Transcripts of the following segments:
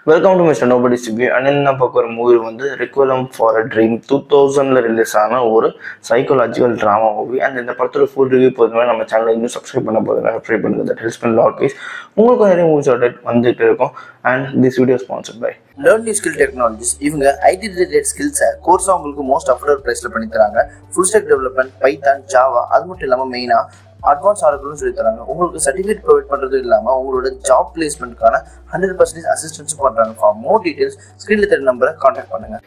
Welcome to mister nobody's review. And என்ன பார்க்க ஒரு மூவி வந்து ரெக்வலம் ஃபார் அ ட்ரீம் 2000ல் ரிலீஸ் ஆன ஒரு சைக்காலஜிக்கல் ட்ராமா மூவி. அண்ட் இந்த படத்தோட ஃபுல் ரிவ்யூ போதுமே நம்ம சேனலை இன்னும் சப்ஸ்கிரைப் பண்ண போதுங்க, சப்ஸ்கிரைப் பண்ணுங்க. தட் ஹெல்ப்ஸ் பண்ண லாட் கைஸ். உங்களுக்கு நிறைய மூவிஸ் வந்துட்டு இருக்கும். And this video sponsored by learn new skill technologies. இவங்க ஐடி ரிலேட்டட் ஸ்கில்ஸை கோர்ஸாக உங்களுக்கு மோஸ்ட் அஃபோர்டபுள் ப்ரைஸில் பண்ணி தராங்க. Full stack development, Python, Java, அது மட்டும் இல்லாமல் மெயினாக அட்வான்ஸ் ஆர்டர்களும் சொல்லி தராங்க. உங்களுக்கு சர்டிஃபிகேட் ப்ரொவைட் பண்ணுறது இல்லாமல் உங்களோட ஜாப் பிளேஸ்மெண்ட்கான 100% அசிஸ்டன்ஸும் பண்ணுறாங்க. ஃபார் மோர் டீடைல்ஸ் ஸ்க்ரீனில் தெரிய நம்பரை கான்டாக்ட் பண்ணுங்க.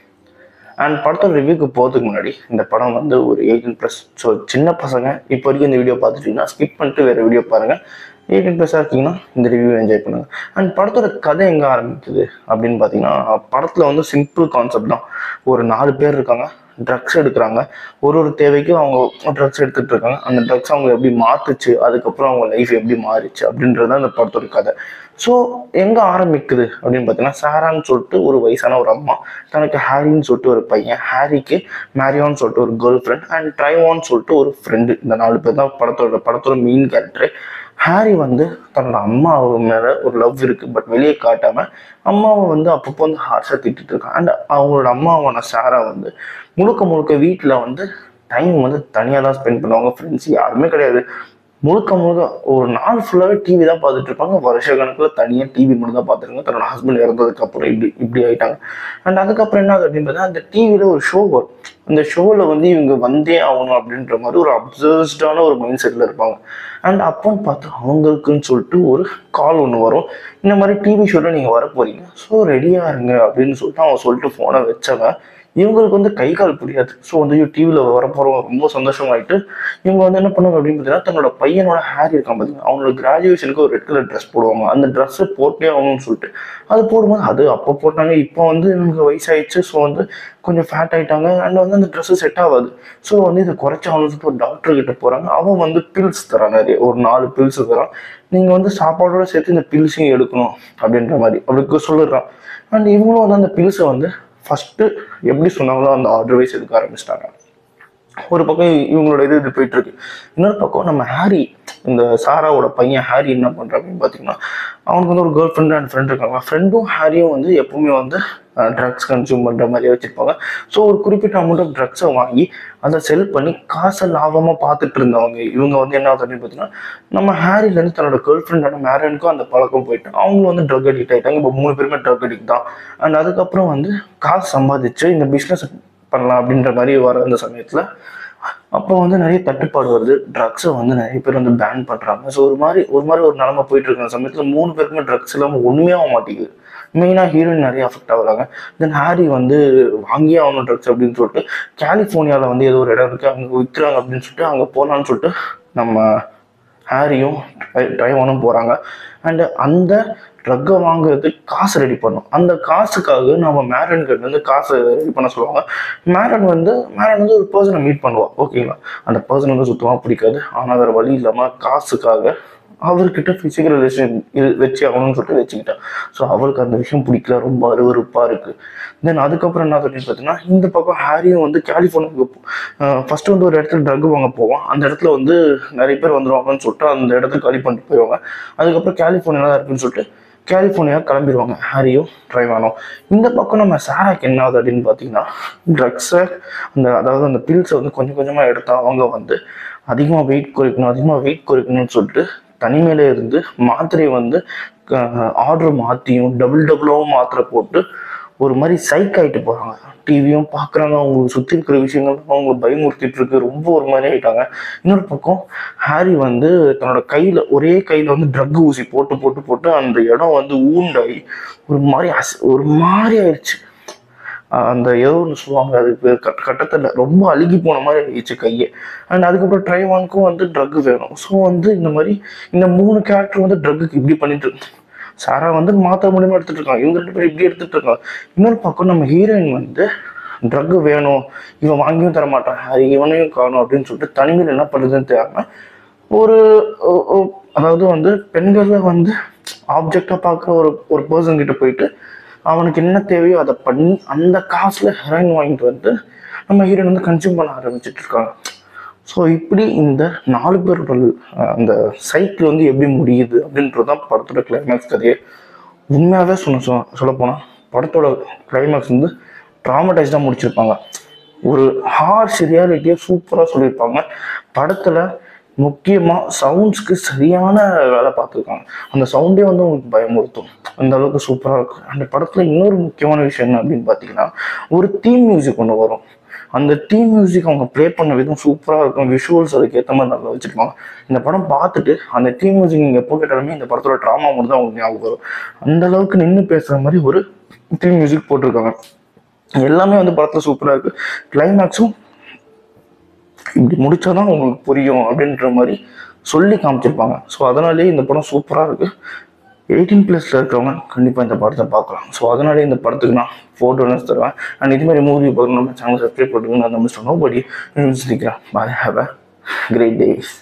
அண்ட் படத்தோட ரிவ்யூக்கு போகிறதுக்கு முன்னாடி இந்த படம் வந்து ஒரு 18+. ஸோ சின்ன பசங்க இப்போ வரைக்கும் இந்த வீடியோ பார்த்துட்டீங்கன்னா ஸ்கிப் பண்ணிட்டு வேறு வீடியோ பாருங்கள். 18+ இருக்கீங்கன்னா இந்த ரிவ்யூ என்ஜாய் பண்ணுங்கள். அண்ட் படத்தோட கதை எங்கே ஆரம்பிக்குது அப்படின்னு பார்த்தீங்கன்னா, படத்தில் வந்து சிம்பிள் கான்செப்ட் தான். ஒரு 4 பேர் இருக்காங்க, ட்ரக்ஸ் எடுக்கிறாங்க. ஒரு தேவைக்கும் அவங்க ட்ரக்ஸ் எடுத்துகிட்டு இருக்காங்க. அந்த ட்ரக்ஸ் அவங்க எப்படி மாற்றுச்சு, அதுக்கப்புறம் அவங்க லைஃப் எப்படி மாறிச்சு அப்படின்றது அந்த படத்தோட கதை. ஸோ எங்கே ஆரம்பிக்குது அப்படின்னு பார்த்தீங்கன்னா, சாரான்னு சொல்லிட்டு ஒரு வயசான ஒரு அம்மா, தனக்கு ஹாரின்னு சொல்லிட்டு ஒரு பையன், ஹாரிக்கு மேரியான்னு சொல்லிட்டு ஒரு கேர்ள் ஃப்ரெண்ட், அண்ட் ட்ரைவான்னு சொல்லிட்டு ஒரு ஃப்ரெண்டு. இந்த 4 பேர் தான் படத்தோட மெயின் கேரக்டரு. ஹாரி வந்து தன்னோட அம்மாவை மேலே ஒரு லவ் இருக்குது, பட் வெளியே காட்டாமல் அம்மாவை வந்து அப்பப்போ வந்து ஹார்ஷாக திட்டிட்டு இருக்கான். அண்ட் அவங்களோட அம்மாவான சாரா வந்து முழுக்க வீட்டில் வந்து டைம் வந்து தனியாக தான் ஸ்பெண்ட் பண்ணுவாங்க. ஃப்ரெண்ட்ஸ் யாருமே கிடையாது. முழுக்க ஒரு நாள் ஃபுல்லாகவே டிவி தான் பார்த்துட்டு இருப்பாங்க. வருஷ கணக்கில் தனியாக டிவி மட்டும் தான் பார்த்துருங்க. தன்னோட ஹஸ்பண்ட் இறந்ததுக்கப்புறம் இப்படி ஆகிட்டாங்க. அண்ட் அதுக்கப்புறம் என்ன ஆகுது அப்படின்னு பார்த்தா, அந்த டிவியில் ஒரு ஷோ வரும். அந்த ஷோவில் வந்து இவங்க வந்தே ஆகணும் அப்படின்ற மாதிரி ஒரு அப்சர்வ்டான ஒரு மைண்ட் செட்டில் இருப்பாங்க. அண்ட் அப்போன்னு பார்த்து அவங்களுக்குன்னு சொல்லிட்டு ஒரு கால் ஒன்று வரும். இந்த மாதிரி டிவி ஷோவில் நீங்கள் வர போகிறீங்க, ஸோ ரெடியாக இருங்க அப்படின்னு சொல்லிட்டு அவன் சொல்லிட்டு ஃபோனை வச்சவன் இவங்களுக்கு வந்து கை கால் புரியாது. ஸோ வந்து டிவியில் வரப்போகிறோம் ரொம்ப சந்தோஷமாயிட்டு இவங்க வந்து என்ன பண்ணுவாங்க அப்படின்னு பார்த்தீங்கன்னா, தன்னோட பையனோட ஹேர் இருக்கான் பார்த்தீங்கன்னா, அவங்களோட கிராஜுவேஷனுக்கு ஒரு ரெட் கலர் ட்ரெஸ் போடுவாங்க. அந்த ட்ரெஸ்ஸை போட்டே ஆகணும்னு சொல்லிட்டு அது போடும்போது, அது அப்போ போட்டாங்க, இப்போ வந்து இவங்களுக்கு வயசாயிடுச்சு, ஸோ வந்து கொஞ்சம் ஃபேட் ஆகிட்டாங்க. அண்ட் வந்து அந்த ட்ரெஸ்ஸு செட் ஆகாது. ஸோ வந்து இதை குறைச்சி ஆகணும்னு சொல்லிட்டு ஒரு டாக்டர்கிட்ட போகிறாங்க. அவன் வந்து பில்ஸ் தரான், நிறைய ஒரு 4 பில்ஸ் தரான். நீங்கள் வந்து சாப்பாடோட சேர்த்து இந்த பில்ஸையும் எடுக்கணும் அப்படின்ற மாதிரி அப்படி சொல்லிடுறான். அண்ட் இவங்களும் வந்து அந்த பில்ஸை வந்து ஃபஸ்ட்டு எப்படி சொன்னாங்களோ அந்த ஆர்டர் வைஸ் எடுக்க ஆரம்பிச்சிட்டாங்க. ஒரு பக்கம் இவங்களோட இது போயிட்டு இருக்கு. இன்னொரு பக்கம் நம்ம ஹாரி, இந்த சாராவோட பையன் ஹாரி என்ன பண்ணுறாங்க அப்படின்னு பார்த்தீங்கன்னா, அவனுக்கு வந்து ஒரு கேர்ள் ஃப்ரெண்டு அண்ட் ஃப்ரெண்ட் இருக்காங்க. ஃப்ரெண்டும் ஹாரியும் வந்து எப்பவுமே வந்து ட்ரக்ஸ் கன்சியூம் பண்ணுற மாதிரியே வச்சுருப்பாங்க. ஸோ ஒரு குறிப்பிட்ட அமௌண்ட் ஆஃப் ட்ரக்ஸை வாங்கி அதை செல் பண்ணி காசை லாபமாக பார்த்துட்டு இருந்தவங்க இவங்க வந்து என்ன ஆகுது அப்படின்னு பார்த்தீங்கன்னா, நம்ம ஹாரிலேருந்து தன்னோட கேர்ள் ஃப்ரெண்டான மேரனுக்கும் அந்த பழக்கம் போயிட்டு அவங்களும் வந்து ட்ரக் அடிக்ட் ஆகிட்டாங்க. இப்போ 3 பேருமே ட்ரக் அடிக்ட் தான். அண்ட் அதுக்கப்புறம் வந்து காசு சம்பாதிச்சு இந்த பிஸ்னஸ் பண்ணலாம் அப்படின்ற மாதிரி வர அந்த சமயத்தில் அப்போ வந்து நிறைய தட்டுப்பாடு வருது. ட்ரக்ஸை வந்து நிறைய பேர் வந்து பேன் பண்ணுறாங்க. ஸோ ஒரு மாதிரி ஒரு நிலமை போயிட்டு இருக்கிற சமயத்தில் 3 பேருக்குமே ட்ரக்ஸ் இல்லாமல் ஒன்றுமே ஆக மாட்டேங்குது. மெயினாக ஹீரோயின் நிறைய அஃபெக்ட் ஆகுறாங்க. தென் ஹாரி வந்து வாங்கியே ஆகணும் ட்ரக்ஸ் அப்படின்னு சொல்லிட்டு கலிஃபோர்னியாவில் வந்து ஏதோ ஒரு இடம் இருக்குது, அங்கே விற்கிறாங்க அப்படின்னு சொல்லிட்டு அங்கே போகலான்னு சொல்லிட்டு நம்ம ஹாரியும் ட்ரைவானும் போகிறாங்க. அண்டு அந்த ட்ரக்கை வாங்குறதுக்கு காசு ரெடி பண்ணும். அந்த காசுக்காக நம்ம மேரன் கிட்ட வந்து காசு ரெடி பண்ண சொல்லுவாங்க. மேரன் வந்து ஒரு பர்சனை மீட் பண்ணுவான். ஓகேங்களா, அந்த பர்சன் வந்து சுத்தமாக பிடிக்காது. ஆனால் வேறு வழி இல்லாமல் காசுக்காக அவர்கிட்ட ஃபிசிக்கல் ரிலேஷன் வச்சு ஆகணும்னு சொல்லிட்டு வச்சுக்கிட்டான். ஸோ அவளுக்கு அந்த விஷயம் பிடிக்கல, ரொம்ப அருவருப்பாக இருக்குது. தென் அதுக்கப்புறம் என்ன அப்படின்னு பார்த்தீங்கன்னா, இந்த பக்கம் ஹாரியும் வந்து கலிஃபோர்னியாவுக்கு ஃபஸ்ட்டு வந்து ஒரு இடத்துல ட்ரக் வாங்க போவான். அந்த இடத்துல வந்து நிறைய பேர் வந்துடுவாங்கன்னு சொல்லிட்டு அந்த இடத்துக்கு காலி பண்ணிட்டு போயிடுவாங்க. அதுக்கப்புறம் கலிஃபோர்னியா தான் இருக்குன்னு சொல்லிட்டு கலிஃபோர்னியா கிளம்பிடுவாங்க ஹாரியும் ட்ரைவானும். இந்த பக்கம் நம்ம சாராக்கு என்ன ஆகுது அப்படின்னு பார்த்தீங்கன்னா, ட்ரக்ஸை அதாவது அந்த பில்ஸை வந்து கொஞ்சம் கொஞ்சமாக எடுத்தால் அவங்க வந்து அதிகமாக வெயிட் குறைக்கணும்னு சொல்லிட்டு தனிமையில இருந்து மாத்திரையை வந்து ஆர்டர் மாற்றியும் டபுளாகவும் மாத்திரை போட்டு ஒரு மாதிரி சைக் ஆகிட்டு போகிறாங்க. டிவியும் பார்க்குறாங்க, அவங்களுக்கு சுற்றி இருக்கிற விஷயங்கள் அவங்க பயமுறுத்திட்டு இருக்கு, ரொம்ப ஒரு மாதிரி ஆகிட்டாங்க. இன்னொரு பக்கம் ஹாரி வந்து தன்னோட ஒரே கையில் வந்து ட்ரக் ஊசி போட்டு அந்த இடம் வந்து ஊண்டாகி ஒரு மாதிரி ஆயிடுச்சு. அந்த ஏதோ ஒன்று சொல்லுவாங்க, அதுக்கு கட்டத்தில் ரொம்ப அழுகி போன மாதிரி ஆயிடுச்சு கையை. அண்ட் அதுக்கப்புறம் ட்ரைவானுக்கும் வந்து ட்ரக் வேணும். ஸோ வந்து இந்த மாதிரி இந்த 3 கேரக்டர் வந்து ட்ரக்குக்கு இப்படி பண்ணிட்டு இருக்கு. சாரா வந்து மாத்திரை மூலியமாக எடுத்துட்டு இருக்காங்க, இவங்க 2 பேரும் இப்படி எடுத்துட்டு இருக்காங்க. இன்னொரு பக்கம் நம்ம ஹீரோயின் வந்து ட்ரக் வேணும், இவன் வாங்கியும் தர மாட்டான், இவனையும் காணும் அப்படின்னு சொல்லிட்டு தனிமையில் என்ன பண்ணுறதுன்னு தெரியாமல் அதாவது வந்து பெண்களை வந்து ஆப்ஜெக்டாக பார்க்குற ஒரு பர்சன் கிட்ட போயிட்டு அவனுக்கு என்ன தேவையோ அதை பண்ணி அந்த காசில் ஹெராயின் வாங்கிட்டு வந்து நம்ம ஹீரோயின் வந்து கன்சியூம் பண்ண ஆரம்பிச்சுட்டு இருக்காங்க. ஸோ இப்படி இந்த 4 பேரோட அந்த சைக்கிள் வந்து எப்படி முடியுது அப்படின்றது தான் படத்தோட கிளைமேக்ஸ் கதையே. உண்மையாகவே சொல்லப்போனால் படத்தோட கிளைமேக்ஸ் வந்து ட்ராமடைஸ்டாக முடிச்சிருப்பாங்க. ஒரு ஹார்ஷ் ரியாலிட்டியை சூப்பராக சொல்லியிருப்பாங்க. படத்தில் முக்கியமாக சவுண்ட்ஸ்க்கு சரியான வேலை பார்த்துருக்காங்க. அந்த சவுண்டே வந்து உங்களுக்கு பயமுறுத்தும், அந்த அளவுக்கு சூப்பராக இருக்கும். அந்த படத்தில் இன்னொரு முக்கியமான விஷயம் என்ன அப்படின்னு பார்த்தீங்கன்னா, ஒரு தீம் மியூசிக் ஒன்று வரும். அந்த தீம் மியூசிக் அவங்க ப்ளே பண்ண விதம் சூப்பராக இருக்கும். விஷுவல்ஸ் அதுக்கு ஏற்ற மாதிரி நல்லா வச்சுருப்பாங்க. இந்த படம் பார்த்துட்டு அந்த தீம் மியூசிக் நீங்கள் எப்போ கேட்டாலுமே இந்த படத்தோட ட்ராமா மட்டும் தான் உங்களுக்கு ஞாபகம் வரும். அந்த அளவுக்கு நின்று பேசுகிற மாதிரி ஒரு தீம் மியூசிக் போட்டிருக்காங்க. எல்லாமே வந்து படத்தில் சூப்பராக இருக்குது. கிளைமேக்ஸும் இப்படி முடிச்சாதான் உங்களுக்கு புரியும் அப்படின்ற மாதிரி சொல்லி காமிச்சிருப்பாங்க. ஸோ அதனாலேயே இந்த படம் சூப்பராக இருக்குது. 18+ இருக்கிறவங்க கண்டிப்பாக இந்த படத்தை பார்க்கலாம். ஸோ அதனாலே இந்த படத்துக்கு நான் 4 டோனர்ஸ் தருவேன். அண்ட் இது மாதிரி மூவி பார்க்கணும் நம்ம சேனல் சப்ஸ்கிரைப் பண்ணுங்க. நான் மிஸ்டர் நோபடி நினைக்கிறேன். பாய், ஹேவ் அ கிரேட் டேஸ்.